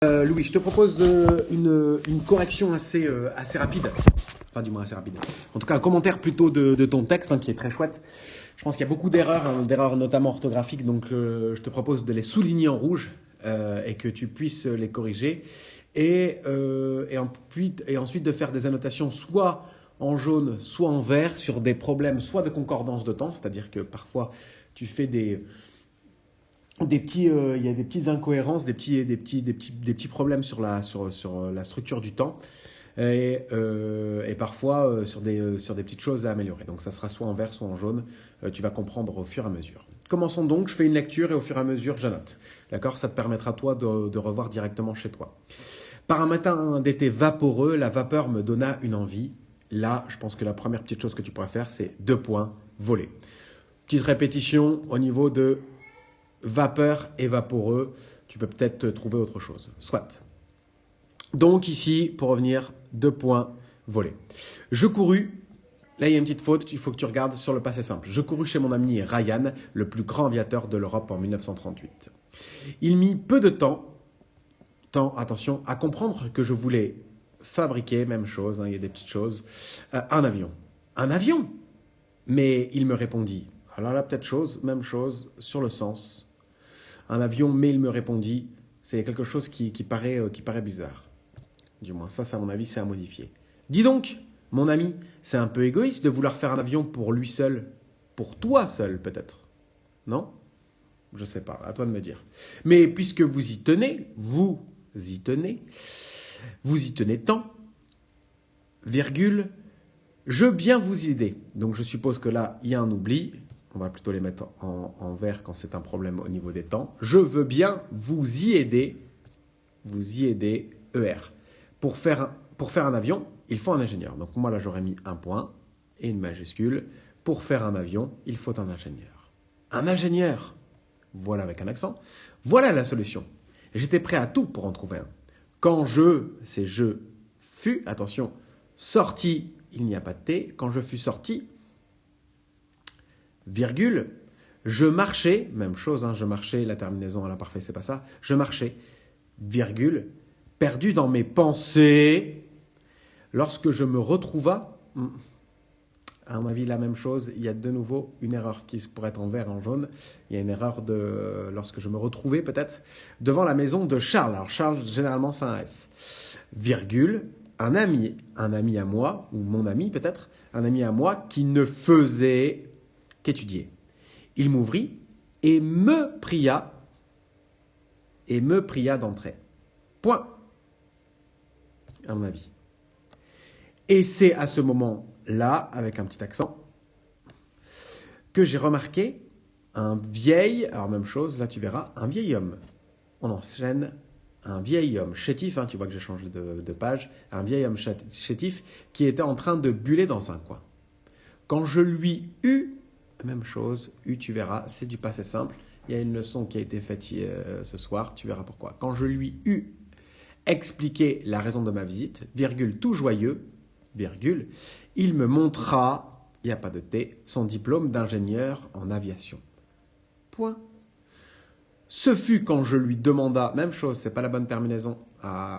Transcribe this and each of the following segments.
Louis, je te propose une correction assez rapide. Enfin, du moins assez rapide. En tout cas, un commentaire plutôt de ton texte, hein, qui est très chouette. Je pense qu'il y a beaucoup d'erreurs, hein, d'erreurs notamment orthographiques, donc je te propose de les souligner en rouge et que tu puisses les corriger. Et ensuite de faire des annotations soit en jaune, soit en vert sur des problèmes, soit de concordance de temps, c'est-à-dire que parfois tu fais il y a des petites incohérences, des petits problèmes sur la structure du temps et parfois sur des petites choses à améliorer. Donc ça sera soit en vert, soit en jaune. Tu vas comprendre au fur et à mesure. Commençons donc, je fais une lecture et au fur et à mesure, j'annote. D'accord. Ça te permettra, toi, de revoir directement chez toi. Par un matin d'été vaporeux, la vapeur me donna une envie. Là, je pense que la première petite chose que tu pourrais faire, c'est 2 points, voler. Petite répétition au niveau de vapeur et vaporeux, tu peux peut-être trouver autre chose. Soit. Donc ici, pour revenir, 2 points, volés. Je courus, là il y a une petite faute, il faut que tu regardes sur le passé simple. Je courus chez mon ami Ryan, le plus grand aviateur de l'Europe en 1938. Il mit peu de attention, à comprendre que je voulais fabriquer, même chose, hein, il y a des petites choses, un avion. Un avion. Mais il me répondit, alors la petite chose, même chose, sur le sens, un avion, mais il me répondit, c'est quelque chose qui paraît bizarre. Du moins, ça, à mon avis, c'est à modifier. Dis donc, mon ami, c'est un peu égoïste de vouloir faire un avion pour lui seul. Pour toi seul, peut-être. Non? Je sais pas, à toi de me dire. Mais puisque vous y tenez tant, virgule, je veux bien vous aider. Donc je suppose que là, il y a un oubli. On va plutôt les mettre en vert quand c'est un problème au niveau des temps. Je veux bien vous y aider, ER. Pour faire un avion, il faut un ingénieur. Donc moi là, j'aurais mis un point et une majuscule. Pour faire un avion, il faut un ingénieur. Un ingénieur, voilà avec un accent, voilà la solution. J'étais prêt à tout pour en trouver un. Quand c'est je, fus, attention, sorti, il n'y a pas de T, quand je fus sorti, virgule, je marchais, même chose, hein, je marchais, la terminaison à l'imparfait, c'est pas ça, je marchais, virgule, perdu dans mes pensées, lorsque je me retrouva, à mon avis, la même chose, il y a de nouveau une erreur qui pourrait être en vert et en jaune. Il y a une erreur de lorsque je me retrouvais peut-être devant la maison de Charles. Alors Charles, généralement, c'est un S. Virgule, un ami à moi, ou mon ami peut-être, un ami à moi qui ne faisait qu'étudier. Il m'ouvrit et me pria d'entrer. Point, à mon avis. Et c'est à ce moment-là, avec un petit accent, que j'ai remarqué alors même chose, là tu verras, un vieil homme. On enchaîne, un vieil homme chétif, hein, tu vois que j'ai changé de page, un vieil homme chétif qui était en train de buller dans un coin. Quand je lui eus, même chose, tu verras, c'est du passé simple, il y a une leçon qui a été faite ce soir, tu verras pourquoi. Quand je lui eus expliqué la raison de ma visite, virgule, tout joyeux, virgule, il me montra, il n'y a pas de T, son diplôme d'ingénieur en aviation. Point. Ce fut quand je lui demanda, même chose, c'est pas la bonne terminaison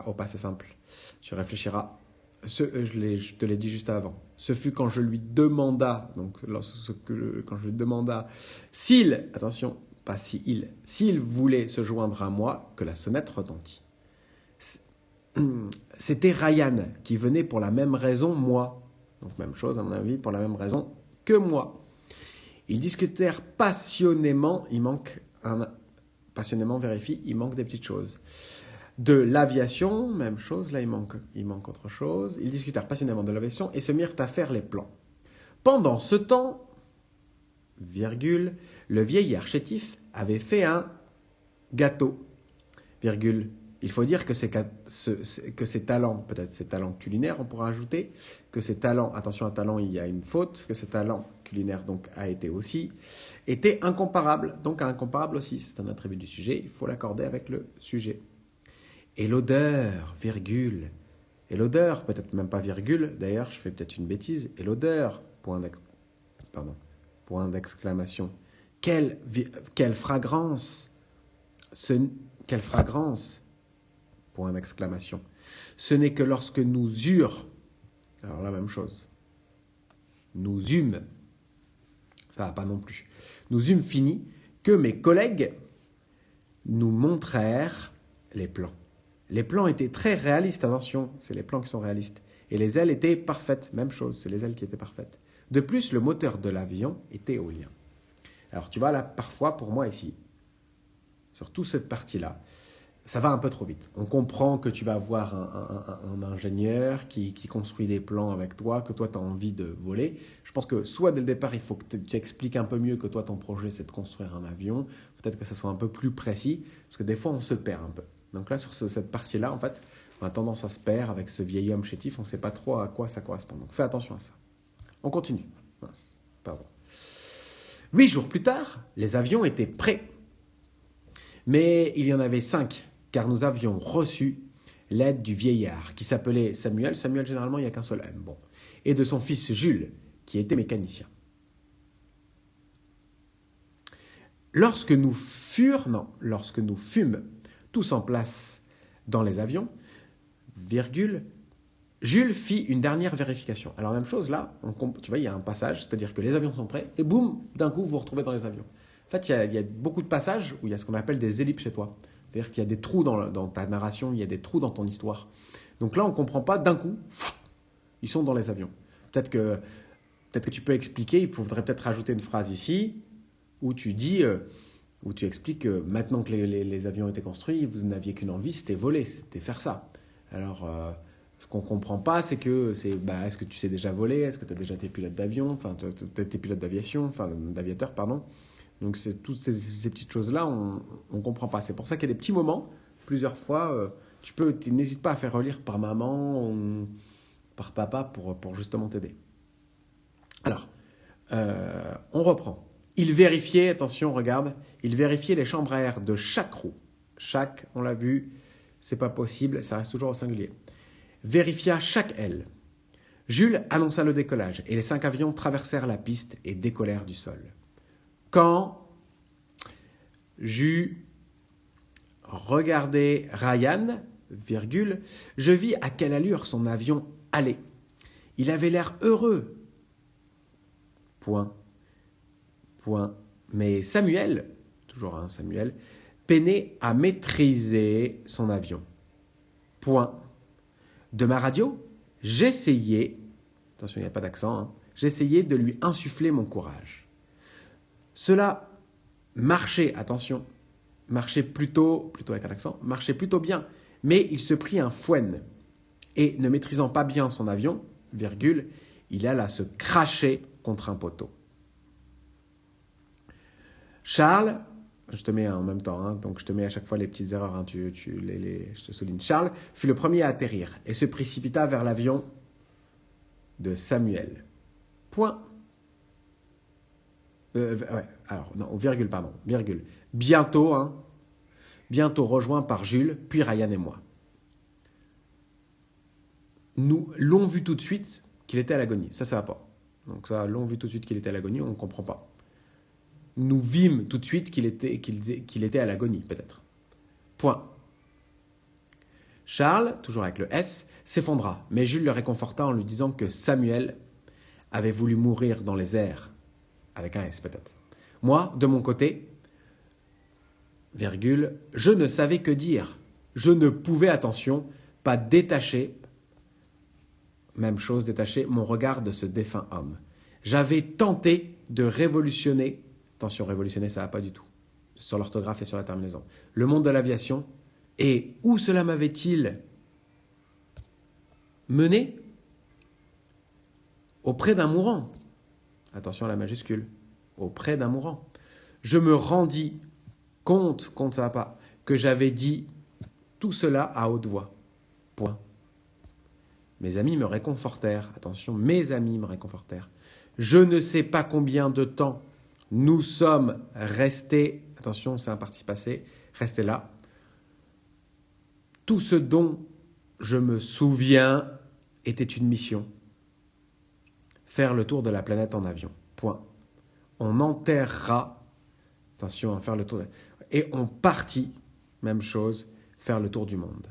au passé simple. Tu réfléchiras. Je te l'ai dit juste avant. Ce fut quand je lui demanda, quand je lui demanda s'il, attention, pas s'il voulait se joindre à moi, que la sonnette retentit. C'était Ryan qui venait pour la même raison, moi. Donc même chose, à mon avis, pour la même raison que moi. Ils discutèrent passionnément, passionnément vérifie, il manque des petites choses. De l'aviation, même chose, là il manque autre chose. Ils discutèrent passionnément de l'aviation et se mirent à faire les plans. Pendant ce temps, virgule, le vieillard chétif avait fait un gâteau, virgule. Il faut dire que ses talents, peut-être ses talents culinaires, on pourra ajouter, que ses talents, attention à talent, il y a une faute, que ses talents culinaires donc a été aussi, étaient incomparables. Donc incomparable aussi, c'est un attribut du sujet, il faut l'accorder avec le sujet. Et l'odeur, virgule, et l'odeur, peut-être même pas virgule, d'ailleurs je fais peut-être une bêtise, et l'odeur, point d'exclamation. Quelle fragrance, quelle fragrance. Point d'exclamation. Ce n'est que lorsque nous eurent, alors la même chose, nous eûmes, ça va pas non plus, nous eûmes fini, que mes collègues nous montrèrent les plans. Les plans étaient très réalistes, attention, c'est les plans qui sont réalistes. Et les ailes étaient parfaites, même chose, c'est les ailes qui étaient parfaites. De plus, le moteur de l'avion était éolien. Alors tu vois là, parfois pour moi ici, sur toute cette partie-là, ça va un peu trop vite. On comprend que tu vas avoir un ingénieur qui construit des plans avec toi, que toi tu as envie de voler. Je pense que soit dès le départ, il faut que tu expliques un peu mieux que toi ton projet c'est de construire un avion, peut-être que ça soit un peu plus précis, parce que des fois on se perd un peu. Donc là sur cette partie-là, en fait, on a tendance à se perdre avec ce vieil homme chétif, on ne sait pas trop à quoi ça correspond. Donc fais attention à ça. On continue. Mince, pardon. 8 jours plus tard, les avions étaient prêts. Mais il y en avait 5, car nous avions reçu l'aide du vieillard, qui s'appelait Samuel. Samuel, généralement, il n'y a qu'un seul M. Bon. Et de son fils Jules, qui était mécanicien. Lorsque nous fûmes tous en place dans les avions, virgule, Jules fit une dernière vérification. Alors, même chose, là, tu vois, il y a un passage, c'est-à-dire que les avions sont prêts, et boum, d'un coup, vous vous retrouvez dans les avions. En fait, il y a beaucoup de passages où il y a ce qu'on appelle des ellipses chez toi. C'est-à-dire qu'il y a des trous dans ta narration, il y a des trous dans ton histoire. Donc là, on ne comprend pas, d'un coup, ils sont dans les avions. Peut-être que tu peux expliquer, il faudrait peut-être rajouter une phrase ici, où tu dis, où tu expliques que maintenant que les avions ont été construits, vous n'aviez qu'une envie, c'était voler, c'était faire ça. Alors, ce qu'on ne comprend pas, c'est est-ce que tu sais déjà voler? Est-ce que tu as déjà été pilote d'avion? Enfin, tu as été pilote d'aviation, enfin, d'aviateur, pardon. Donc, c'est toutes ces petites choses-là, on ne comprend pas. C'est pour ça qu'il y a des petits moments, plusieurs fois, tu n'hésites pas à faire relire par maman ou par papa pour justement t'aider. Alors, on reprend. Il vérifiait, attention, regarde, il vérifiait les chambres à air de chaque roue. Chaque, on l'a vu, c'est pas possible, ça reste toujours au singulier. Vérifia chaque aile. Jules annonça le décollage et les 5 avions traversèrent la piste et décollèrent du sol. Quand j'eus regardé Ryan, virgule, je vis à quelle allure son avion allait. Il avait l'air heureux. Point. Mais Samuel, toujours Samuel, peinait à maîtriser son avion. Point. De ma radio, j'essayais, attention, il n'y a pas d'accent, j'essayais de lui insuffler mon courage. Cela marchait, attention, marchait plutôt avec un accent, marchait plutôt bien, mais il se prit un fouenne et ne maîtrisant pas bien son avion, virgule, il alla se cracher contre un poteau. Charles, je te mets en même temps, donc je te mets à chaque fois les petites erreurs, je te souligne. Charles fut le premier à atterrir et se précipita vers l'avion de Samuel. Point. Virgule. Bientôt rejoint par Jules, puis Ryan et moi. Nous l'ont vu tout de suite qu'il était à l'agonie. Ça va pas. Donc ça, l'ont vu tout de suite qu'il était à l'agonie, on ne comprend pas. Nous vîmes tout de suite qu'il était à l'agonie, peut-être. Point. Charles, toujours avec le S, s'effondra, mais Jules le réconforta en lui disant que Samuel avait voulu mourir dans les airs, avec un S peut-être. Moi, de mon côté, virgule, je ne savais que dire. Je ne pouvais, attention, pas détacher, même chose, détacher mon regard de ce défunt homme. J'avais tenté de révolutionner. Attention, révolutionner, ça ne va pas du tout. Sur l'orthographe et sur la terminaison. Le monde de l'aviation. Et où cela m'avait-il mené? Auprès d'un mourant. Attention à la majuscule. Auprès d'un mourant. Je me rendis compte, ça va pas, que j'avais dit tout cela à haute voix. Point. Mes amis me réconfortèrent. Attention, mes amis me réconfortèrent. Je ne sais pas combien de temps nous sommes restés, attention, c'est un participe passé, restés là. Tout ce dont je me souviens était une mission. Faire le tour de la planète en avion. Point. On enterrera, attention, faire le tour, et on partit, même chose, faire le tour du monde.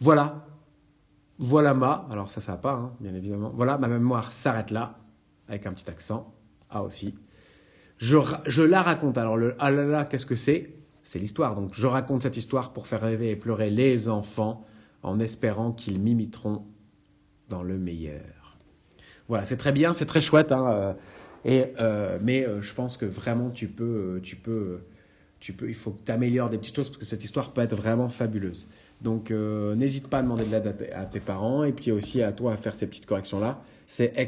Voilà. Voilà alors ça va pas, hein, bien évidemment. Voilà, ma mémoire s'arrête là, avec un petit accent. Ah aussi. Je la raconte. Alors, le ah là là, qu'est-ce que c'est? C'est l'histoire. Donc, je raconte cette histoire pour faire rêver et pleurer les enfants en espérant qu'ils m'imiteront dans le meilleur. Voilà, c'est très bien, c'est très chouette. Hein, mais je pense que vraiment, il faut que tu améliores des petites choses parce que cette histoire peut être vraiment fabuleuse. Donc, n'hésite pas à demander de l'aide à tes parents et puis aussi à toi à faire ces petites corrections-là. Ça peut être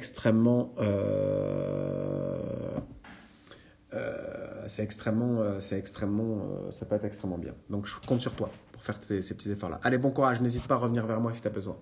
extrêmement bien. Donc, je compte sur toi pour faire ces petits efforts-là. Allez, bon courage. N'hésite pas à revenir vers moi si tu as besoin.